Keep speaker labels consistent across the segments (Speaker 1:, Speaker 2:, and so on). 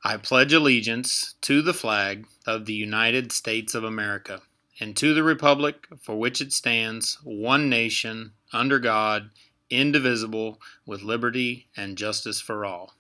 Speaker 1: I pledge allegiance to the flag of the United States of America and to the republic for which it stands, one nation, under God, indivisible, with liberty and justice for all.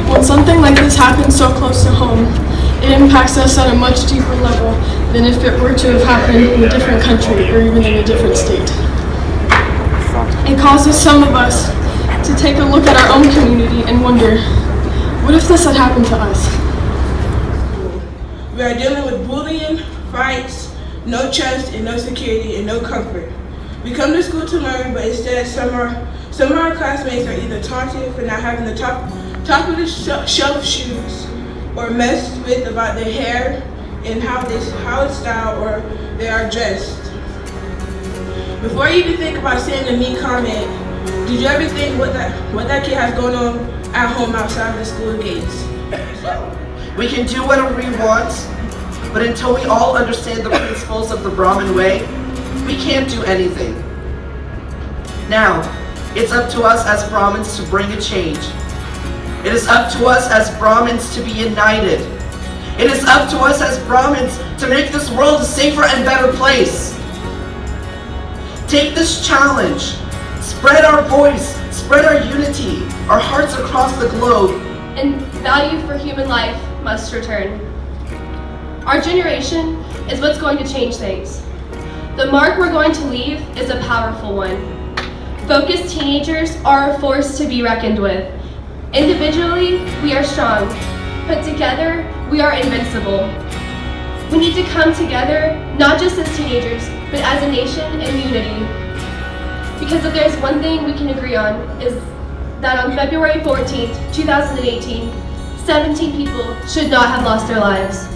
Speaker 2: When something like this happens so close to home, it impacts us at a much deeper level than if it were to have happened in a different country or even in a different state. It causes some of us to take a look at our own community and wonder, what if this had happened to us?
Speaker 3: We are dealing with bullying, fights, no trust and no security and no comfort. We come to school to learn, but instead some of our classmates are either taunted for not having the top of the shelf shoes, or messed with about their hair and how it's styled or they are dressed. Before you even think about saying a mean comment, did you ever think what that kid has going on at home outside of the school gates?
Speaker 4: We can do whatever we want, but until we all understand the principles of the Brahmin way, we can't do anything. Now, it's up to us as Brahmins to bring a change. It is up to us as Brahmins to be united. It is up to us as Brahmins to make this world a safer and better place. Take this challenge. Spread our voice, spread our unity, our hearts across the globe.
Speaker 5: And value for human life must return. Our generation is what's going to change things. The mark we're going to leave is a powerful one. Focused teenagers are a force to be reckoned with. Individually, we are strong, but together, we are invincible. We need to come together, not just as teenagers, but as a nation in unity. Because if there's one thing we can agree on, is that on February 14th, 2018, 17 people should not have lost their lives.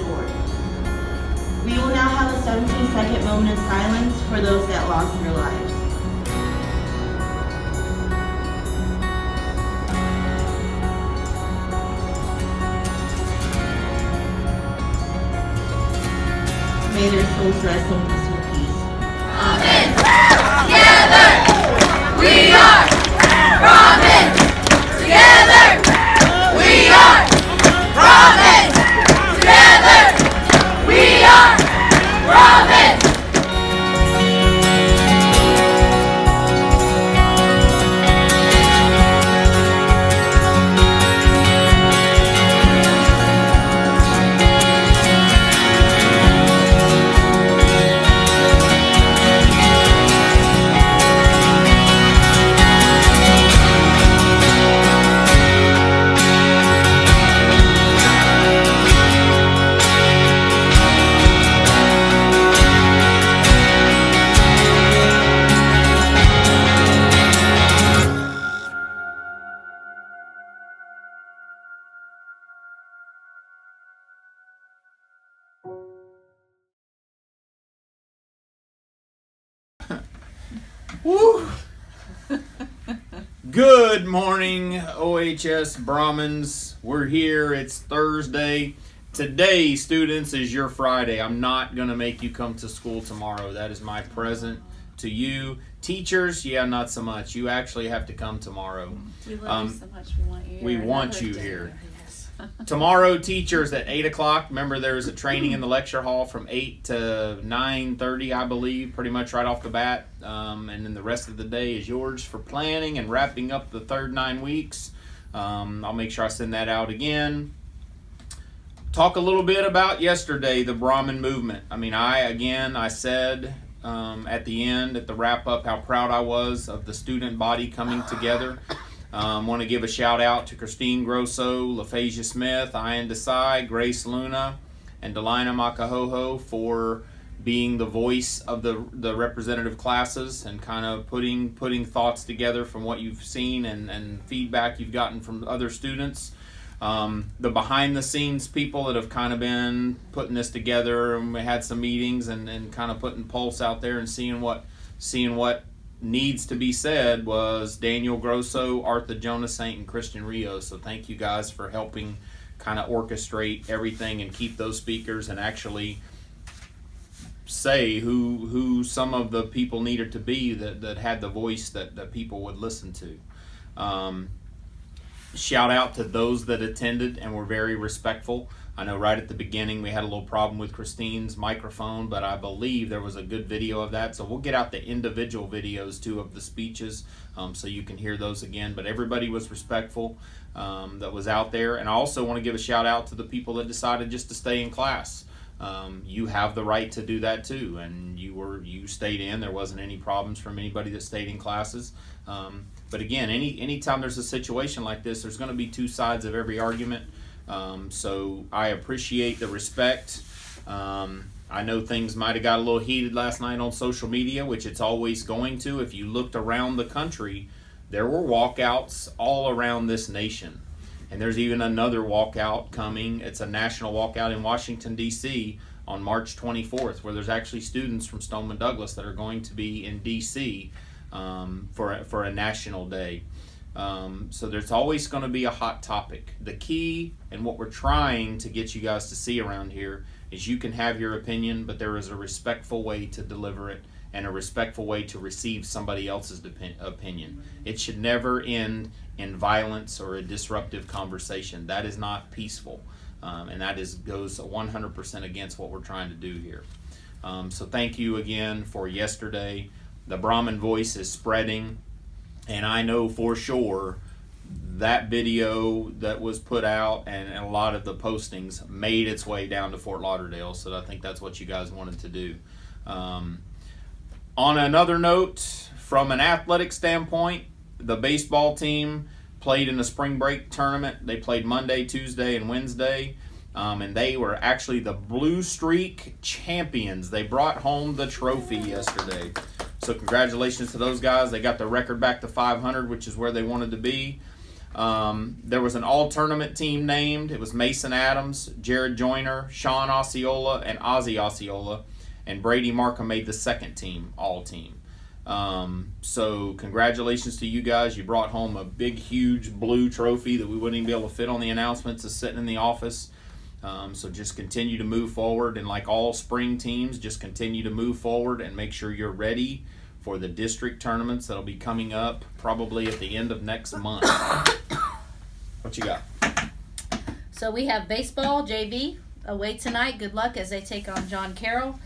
Speaker 6: We will now have a 17-second moment of silence for those that lost their lives. May their souls rest in peace.
Speaker 7: Brahmin! Together! We are Brahmin! Together! We are Brahmin! Together! We are Brahmin!
Speaker 1: Woo! Good morning, OHS Brahmins. We're here. It's Thursday. Today, students, is your Friday. I'm not going to make you come to school tomorrow. That is my present to you. Teachers, yeah, not so much. You actually have to come tomorrow.
Speaker 8: We love you so much. We want you here.
Speaker 1: We want you
Speaker 8: day.
Speaker 1: here.
Speaker 8: Yes.
Speaker 1: Tomorrow, teachers, at 8 o'clock. Remember, there's a training in the lecture hall from 8 to 9:30, I believe, pretty much right off the bat. And then the rest of the day is yours for planning and wrapping up the third 9 weeks. I'll make sure I send that out again. Talk a little bit about yesterday, the Brahmin movement. I mean, I said at the end, at the wrap-up, how proud I was of the student body coming together. Want to give a shout out to Christine Grosso, LaFasia Smith, Ian Desai, Grace Luna, and Delina Makahoho for being the voice of the representative classes and kind of putting thoughts together from what you've seen and feedback you've gotten from other students. The behind the scenes people that have kind of been putting this together, and we had some meetings and kind of putting pulse out there and seeing what needs to be said was Daniel Grosso, Arthur Jonas Saint, and Christian Rios. So thank you guys for helping kind of orchestrate everything and keep those speakers and actually say who some of the people needed to be that had the voice that people would listen to. Shout out to those that attended and were very respectful. I know right at the beginning we had a little problem with Christine's microphone, but I believe there was a good video of that. So we'll get out the individual videos too of the speeches, so you can hear those again. But everybody was respectful that was out there. And I also want to give a shout out to the people that decided just to stay in class. You have the right to do that too, and you stayed in. There wasn't any problems from anybody that stayed in classes. But again, anytime there's a situation like this, there's going to be two sides of every argument. So I appreciate the respect. I know things might have got a little heated last night on social media, which it's always going to. If you looked around the country, there were walkouts all around this nation. And there's even another walkout coming. It's a national walkout in Washington, D.C. on March 24th, where there's actually students from Stoneman Douglas that are going to be in D.C. For a national day. So there's always going to be a hot topic. The key and what we're trying to get you guys to see around here is you can have your opinion, but there is a respectful way to deliver it and a respectful way to receive somebody else's opinion. It should never end in violence or a disruptive conversation. That is not peaceful, and that goes 100% against what we're trying to do here. So thank you again for yesterday. The Brahmin voice is spreading, and I know for sure that video that was put out and a lot of the postings made its way down to Fort Lauderdale, so I think that's what you guys wanted to do. On another note, from an athletic standpoint, the baseball team played in the spring break tournament. They played Monday, Tuesday, and Wednesday, and they were actually the Blue Streak champions. They brought home the trophy yesterday. So congratulations to those guys. They got their record back to 500, which is where they wanted to be. There was an all-tournament team named. It was Mason Adams, Jared Joyner, Sean Osceola, and Ozzie Osceola. And Brady Markham made the second team, all-team. So congratulations to you guys. You brought home a big, huge blue trophy that we wouldn't even be able to fit on the announcements. It's sitting in the office. So just continue to move forward, and like all spring teams, just continue to move forward and make sure you're ready for the district tournaments that'll be coming up probably at the end of next month. What you got?
Speaker 9: So we have baseball, JV, away tonight. Good luck as they take on John Carroll.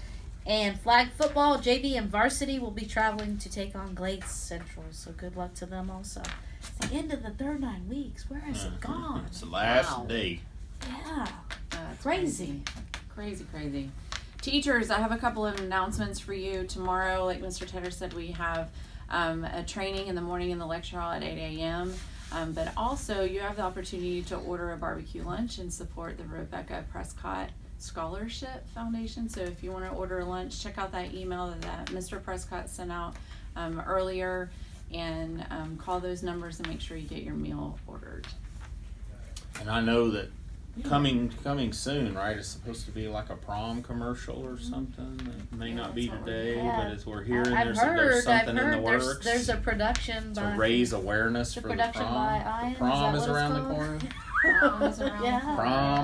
Speaker 9: And flag football, JV and varsity will be traveling to take on Glades Central. So good luck to them also. It's the end of the third 9 weeks. Where has it gone?
Speaker 1: It's the last day.
Speaker 9: Yeah.
Speaker 8: That's
Speaker 9: Crazy.
Speaker 8: Crazy. Teachers, I have a couple of announcements for you. Tomorrow, like Mr. Tedder said, we have a training in the morning in the lecture hall at 8 a.m. But also, you have the opportunity to order a barbecue lunch and support the Rebecca Prescott Scholarship Foundation. So if you want to order a lunch, check out that email that Mr. Prescott sent out earlier, and call those numbers and make sure you get your meal ordered.
Speaker 1: And I know that coming soon, right? It's supposed to be like a prom commercial or something. It may not be today, but as we're hearing, there's something in the works.
Speaker 9: There's a production
Speaker 1: to raise awareness for the prom. The prom is around the corner. Prom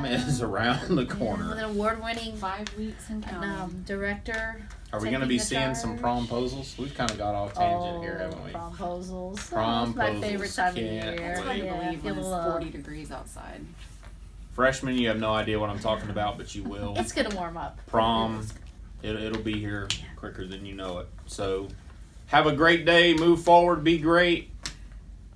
Speaker 1: is around the corner.
Speaker 9: With an award-winning
Speaker 8: 5 weeks and counting.
Speaker 9: Director.
Speaker 1: Are we going to be seeing some promposals? We've kind of got off tangent here, haven't we?
Speaker 9: Promposals.
Speaker 1: Promposals.
Speaker 9: My favorite time of the year.
Speaker 8: That's what I believe when it's 40 degrees outside.
Speaker 1: Freshmen, you have no idea what I'm talking about, but you will.
Speaker 9: It's going to warm up.
Speaker 1: Prom, it'll be here quicker than you know it. So have a great day. Move forward. Be great.